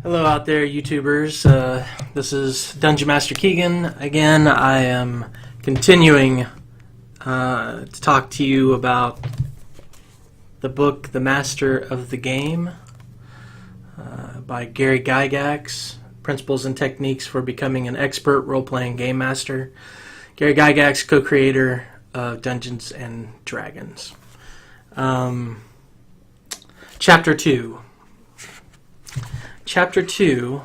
Hello out there, YouTubers. This is Dungeon Master Keegan. Again, I am continuing to talk to you about the book The Master of the Game by GaryGygax, Principles and Techniques for Becoming an Expert Role-Playing Game Master. GaryGygax, co-creator of Dungeons and Dragons. Chapter 2. Chapter 2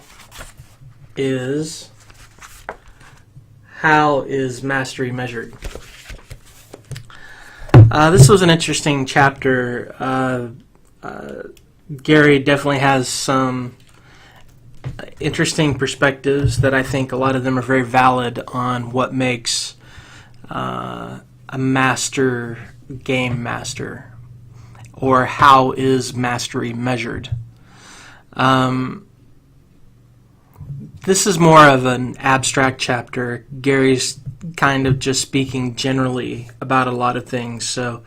is How is Mastery Measured? This was an interesting chapter. Gary definitely has some interesting perspectives that I think a lot of them are very valid on what makes a master game master, or how is mastery measured. This is more of an abstract chapter. Gary's kind of just speaking generally about a lot of things, so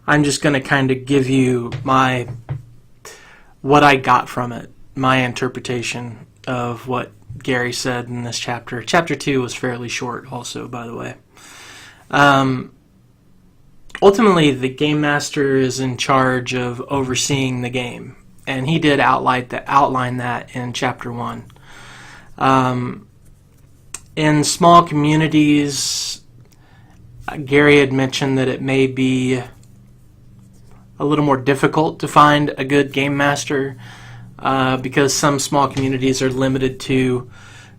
I'm just going to kind of give you what I got from it, my interpretation of what Gary said in this chapter. Chapter 2 was fairly short also, by the way. Ultimately, the game master is in charge of overseeing the game, and he did outline that in chapter 1. In small communities, Gary had mentioned that it may be a little more difficult to find a good game master because some small communities are limited to,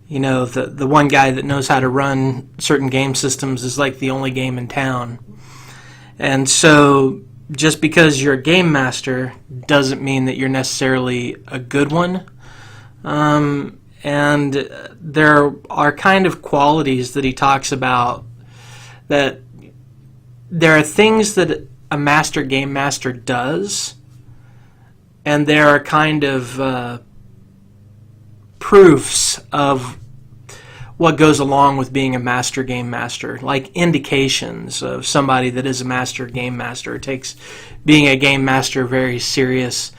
the one guy that knows how to run certain game systems is like the only game in town. And so just because you're a game master doesn't mean that you're necessarily a good one. And there are kind of qualities that he talks about, that there are things that a master game master does, and there are kind of proofs of what goes along with being a master game master, like indications of somebody that is a master game master, takes being a game master very serious.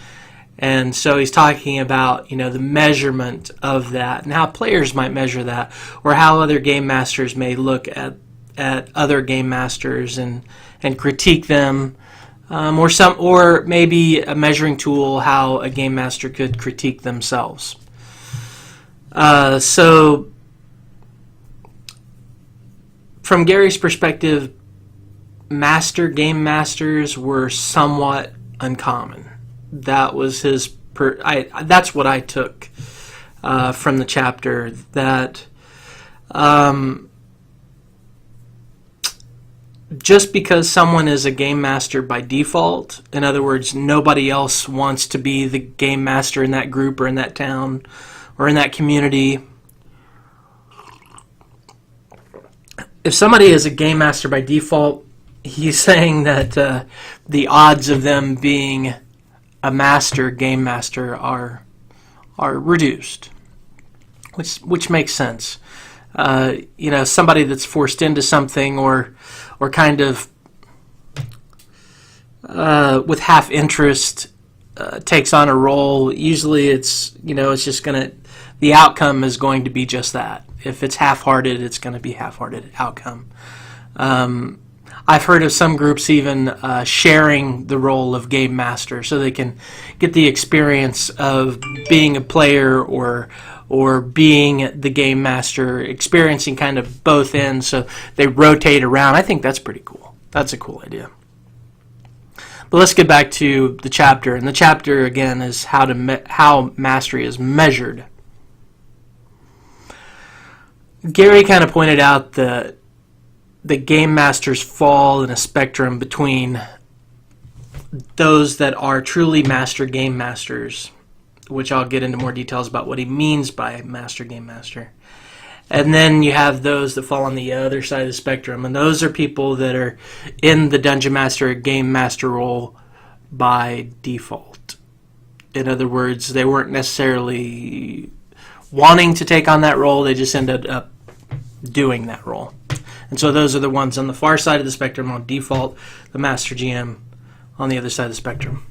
And so he's talking about, the measurement of that and how players might measure that, or how other game masters may look at other game masters and critique them, or maybe a measuring tool how a game master could critique themselves. So from Gary's perspective, master game masters were somewhat uncommon. That was his. That's what I took from the chapter. That just because someone is a game master by default, in other words, nobody else wants to be the game master in that group or in that town or in that community. If somebody is a game master by default, he's saying that the odds of them being a master game master are reduced, which makes sense. Somebody that's forced into something or kind of with half interest takes on a role. Usually, it's just the outcome is going to be just that. If it's half-hearted, it's going to be half-hearted outcome. I've heard of some groups even sharing the role of game master so they can get the experience of being a player or being the game master, experiencing kind of both ends, so they rotate around. I think that's pretty cool. That's a cool idea. But let's get back to the chapter. And the chapter, again, is how mastery is measured. Gary kind of pointed out that the game masters fall in a spectrum between those that are truly master game masters, which I'll get into more details about what he means by master game master. And then you have those that fall on the other side of the spectrum, and those are people that are in the dungeon master game master role by default. In other words, they weren't necessarily wanting to take on that role, they just ended up doing that role. And so those are the ones on the far side of the spectrum on default, the master GM on the other side of the spectrum.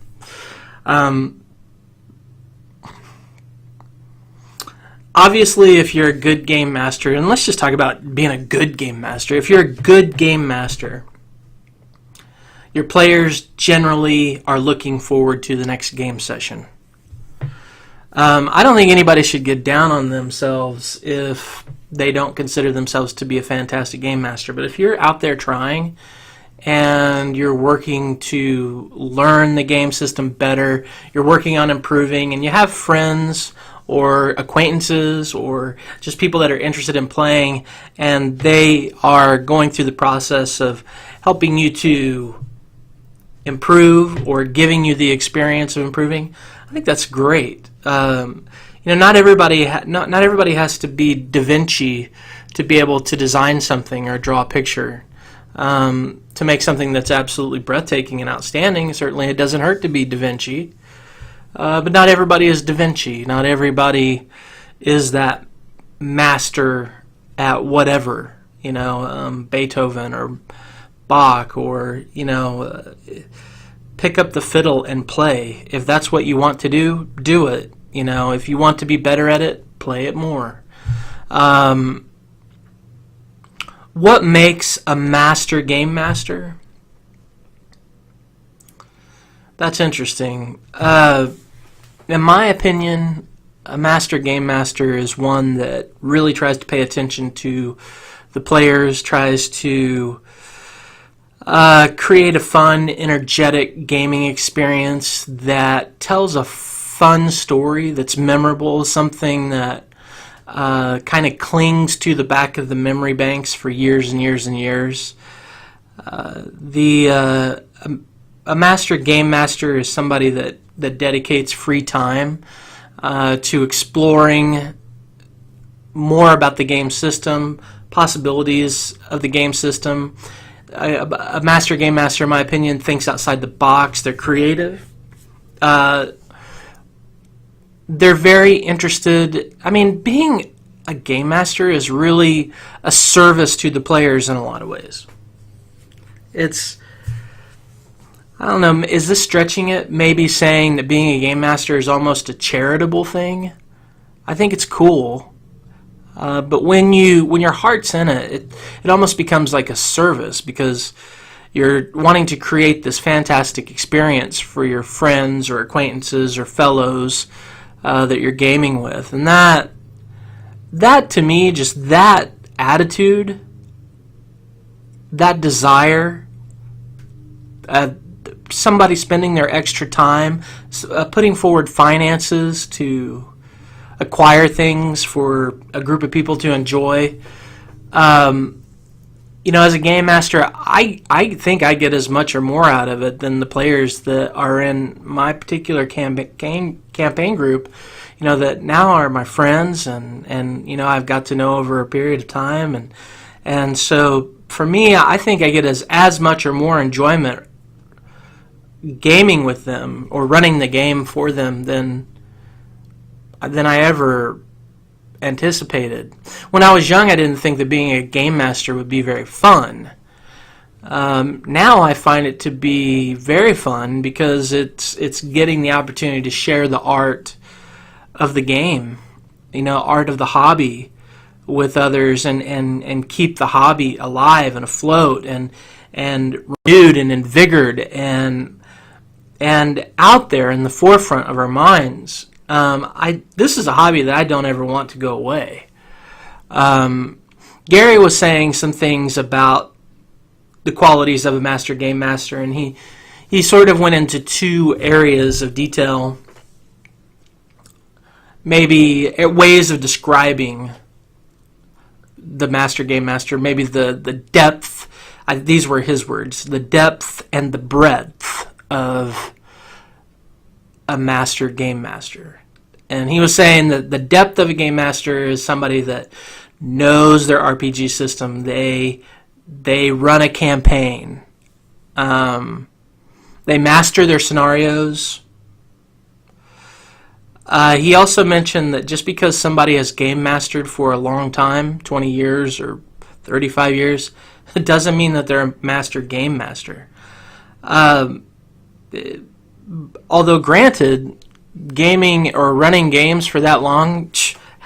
Obviously, if you're a good game master, and let's just talk about being a good game master. If you're a good game master, your players generally are looking forward to the next game session. I don't think anybody should get down on themselves if they don't consider themselves to be a fantastic game master. But if you're out there trying and you're working to learn the game system better, you're working on improving, and you have friends or acquaintances or just people that are interested in playing, and they are going through the process of helping you to improve or giving you the experience of improving, I think that's great. Not everybody has to be Da Vinci to be able to design something or draw a picture. To make something that's absolutely breathtaking and outstanding, certainly it doesn't hurt to be Da Vinci. But not everybody is Da Vinci. Not everybody is that master at whatever, Beethoven or Bach, or, pick up the fiddle and play. If that's what you want to do, do it. If you want to be better at it, play it more. What makes a master game master? That's interesting. In my opinion, a master game master is one that really tries to pay attention to the players, tries to create a fun, energetic gaming experience that tells a fun story that's memorable, something that kind of clings to the back of the memory banks for years and years and years. A master game master is somebody that dedicates free time to exploring more about the game system, possibilities of the game system. A master game master, in my opinion, thinks outside the box. They're creative. They're very interested. Being a game master is really a service to the players in a lot of ways. I don't know, is this stretching it? Maybe saying that being a game master is almost a charitable thing? I think it's cool. But when your heart's in it, it almost becomes like a service, because you're wanting to create this fantastic experience for your friends or acquaintances or fellows that you're gaming with. And that to me, just that attitude, that desire, somebody spending their extra time, putting forward finances to acquire things for a group of people to enjoy. As a game master, I think I get as much or more out of it than the players that are in my particular campaign group, that now are my friends, and I've got to know over a period of time, and so for me, I think I get as much or more enjoyment gaming with them or running the game for them than I ever anticipated. When I was young, I didn't think that being a game master would be very fun. Now I find it to be very fun, because it's getting the opportunity to share the art of the game, art of the hobby with others, and keep the hobby alive and afloat and renewed and invigorated and out there in the forefront of our minds. This is a hobby that I don't ever want to go away. Gary was saying some things about the qualities of a master game master, and he sort of went into two areas of detail, maybe ways of describing the master game master, maybe the depth, these were his words, the depth and the breadth of a master game master. And he was saying that the depth of a game master is somebody that knows their RPG system. They run a campaign. They master their scenarios. He also mentioned that just because somebody has game mastered for a long time, 20 years or 35 years, it doesn't mean that they're a master game master. Although granted, gaming or running games for that long,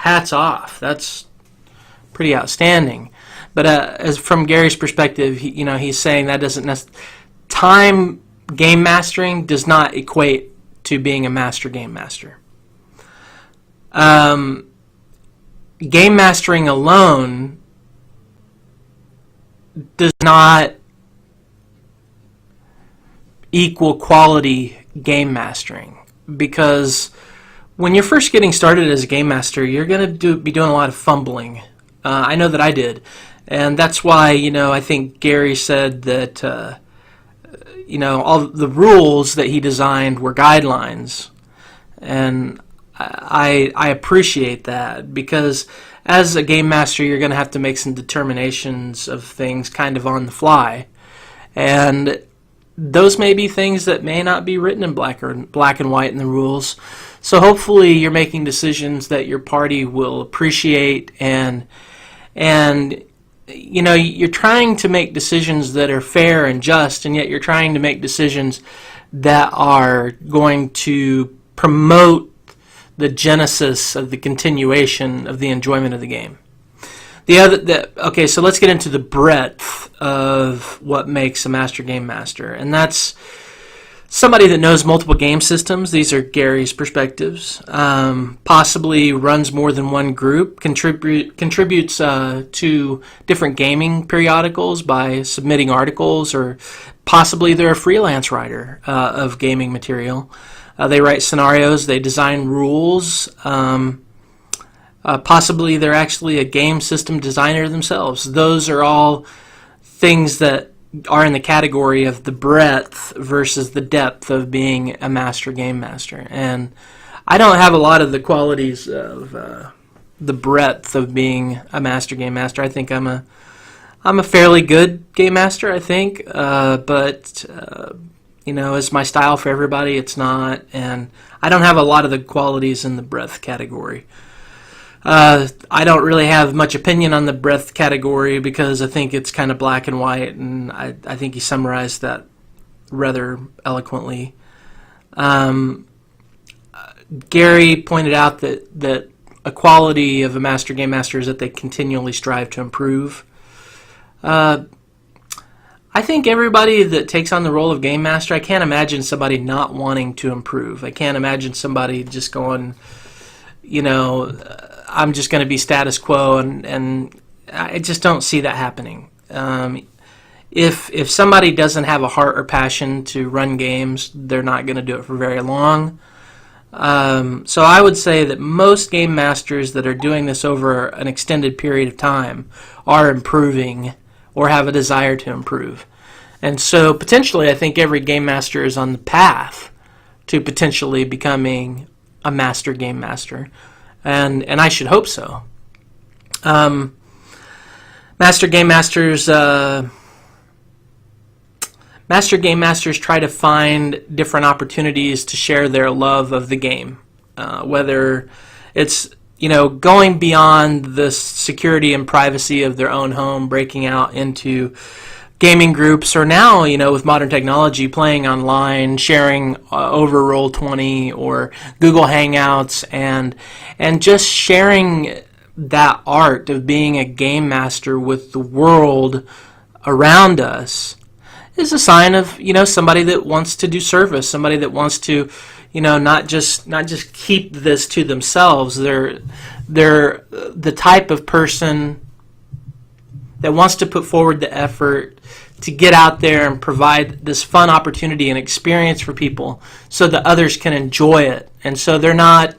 hats off. That's pretty outstanding. But as from Gary's perspective, he's saying that doesn't time game mastering does not equate to being a master game master. Game mastering alone does not equal quality game mastering, because when you're first getting started as a game master, you're going to be doing a lot of fumbling. I know that I did, and that's why I think Gary said that all the rules that he designed were guidelines, and I appreciate that, because as a game master, you're going to have to make some determinations of things kind of on the fly, and those may be things that may not be written in black and white in the rules. So hopefully you're making decisions that your party will appreciate, and you're trying to make decisions that are fair and just, and yet you're trying to make decisions that are going to promote the genesis of the continuation of the enjoyment of the game. Okay, so let's get into the breadth of what makes a master game master, and that's somebody that knows multiple game systems. These are Gary's perspectives. Possibly runs more than one group, contributes to different gaming periodicals by submitting articles, or possibly they're a freelance writer of gaming material. They write scenarios, they design rules. Possibly they're actually a game system designer themselves. Those are all things that are in the category of the breadth versus the depth of being a master game master. And I don't have a lot of the qualities of the breadth of being a master game master. I think I'm a fairly good game master, I think, but is my style for everybody? It's not, and I don't have a lot of the qualities in the breadth category. I don't really have much opinion on the breadth category because I think it's kind of black and white, and I think he summarized that rather eloquently. Gary pointed out that a quality of a master game master is that they continually strive to improve. I think everybody that takes on the role of game master, I can't imagine somebody not wanting to improve. I can't imagine somebody just going, I'm just going to be status quo, and I just don't see that happening. If somebody doesn't have a heart or passion to run games, they're not going to do it for very long. So I would say that most game masters that are doing this over an extended period of time are improving or have a desire to improve. And so potentially I think every game master is on the path to potentially becoming a master game master. And I should hope so. Master game masters try to find different opportunities to share their love of the game, whether it's going beyond the security and privacy of their own home, breaking out into gaming groups, or now with modern technology, playing online, sharing over Roll20 or Google Hangouts, and just sharing that art of being a game master with the world around us is a sign of somebody that wants to do service, somebody that wants to not just keep this to themselves. They're the type of person that wants to put forward the effort to get out there and provide this fun opportunity and experience for people so that others can enjoy it. And so they're not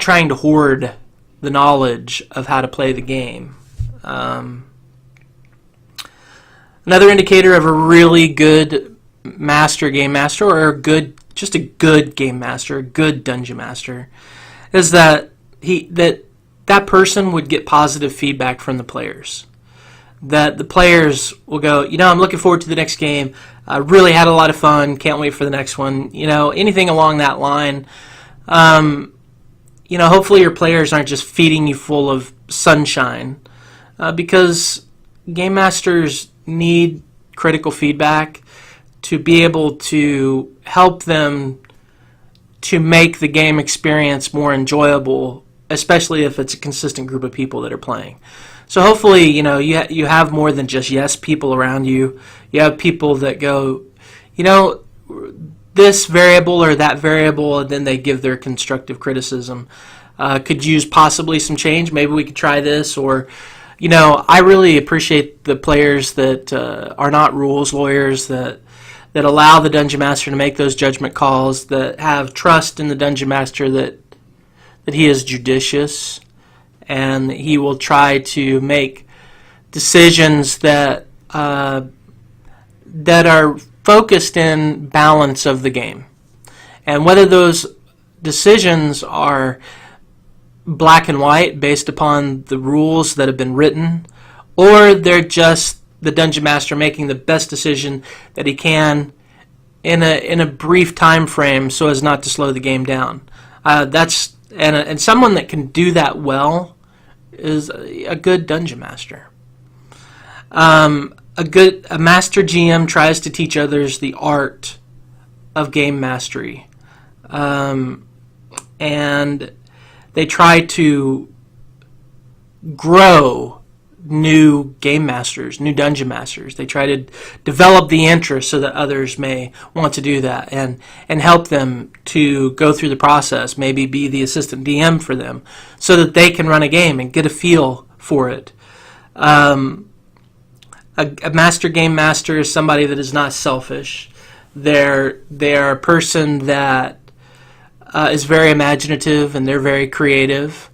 trying to hoard the knowledge of how to play the game. Another indicator of a really good master game master, or a good game master, a good dungeon master, is that that person would get positive feedback from the players. That the players will go, I'm looking forward to the next game. I really had a lot of fun. Can't wait for the next one. Anything along that line. Hopefully your players aren't just feeding you full of sunshine, because game masters need critical feedback to be able to help them to make the game experience more enjoyable, especially if it's a consistent group of people that are playing. So hopefully, you have more than just yes people around you. You have people that go, this variable or that variable, and then they give their constructive criticism. Could use possibly some change. Maybe we could try this, or I really appreciate the players that are not rules lawyers, that allow the Dungeon Master to make those judgment calls, that have trust in the Dungeon Master that he is judicious and he will try to make decisions that are focused in balance of the game. And whether those decisions are black and white based upon the rules that have been written, or they're just the Dungeon Master making the best decision that he can in a brief time frame so as not to slow the game down. And someone that can do that well is a good Dungeon Master. A master GM tries to teach others the art of game mastery, and they try to grow new game masters, new dungeon masters. They try to develop the interest so that others may want to do that, and help them to go through the process, maybe be the assistant DM for them so that they can run a game and get a feel for it. A master game master is somebody that is not selfish. They're a person that is very imaginative, and they're very creative.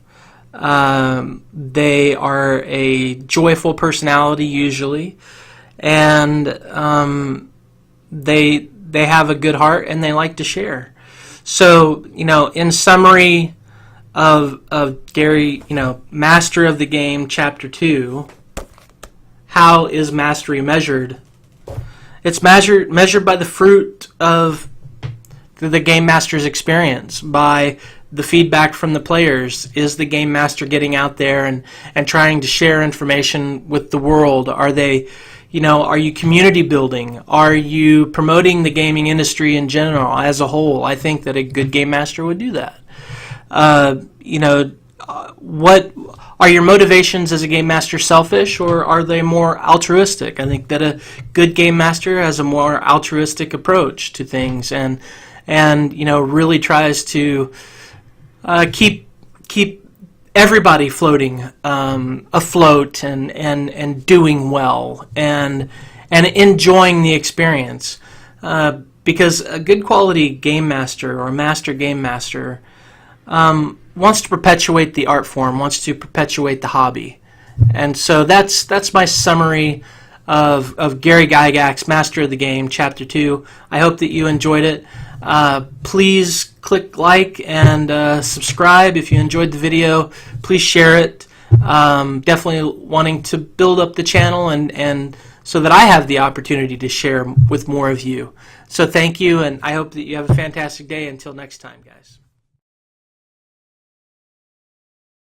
They are a joyful personality usually, and they have a good heart, and they like to share. So, in summary of Gary, Master of the Game, Chapter 2, how is mastery measured? It's measured by the fruit of the Game Master's experience, by the feedback from the players. Is the Game Master getting out there and trying to share information with the world? Are they, are you community building? Are you promoting the gaming industry in general as a whole? I think that a good Game Master would do that. What are your motivations as a Game Master? Selfish, or are they more altruistic? I think that a good Game Master has a more altruistic approach to things, and really tries to keep everybody floating, afloat, and doing well, and enjoying the experience. Because a good quality Game Master or Master Game Master wants to perpetuate the art form, wants to perpetuate the hobby. And so that's my summary of GaryGygax, Master of the Game, Chapter 2. I hope that you enjoyed it. Please click like and subscribe if you enjoyed the video. Please share it. Definitely wanting to build up the channel and so that I have the opportunity to share with more of you. So thank you, and I hope that you have a fantastic day. Until next time, guys.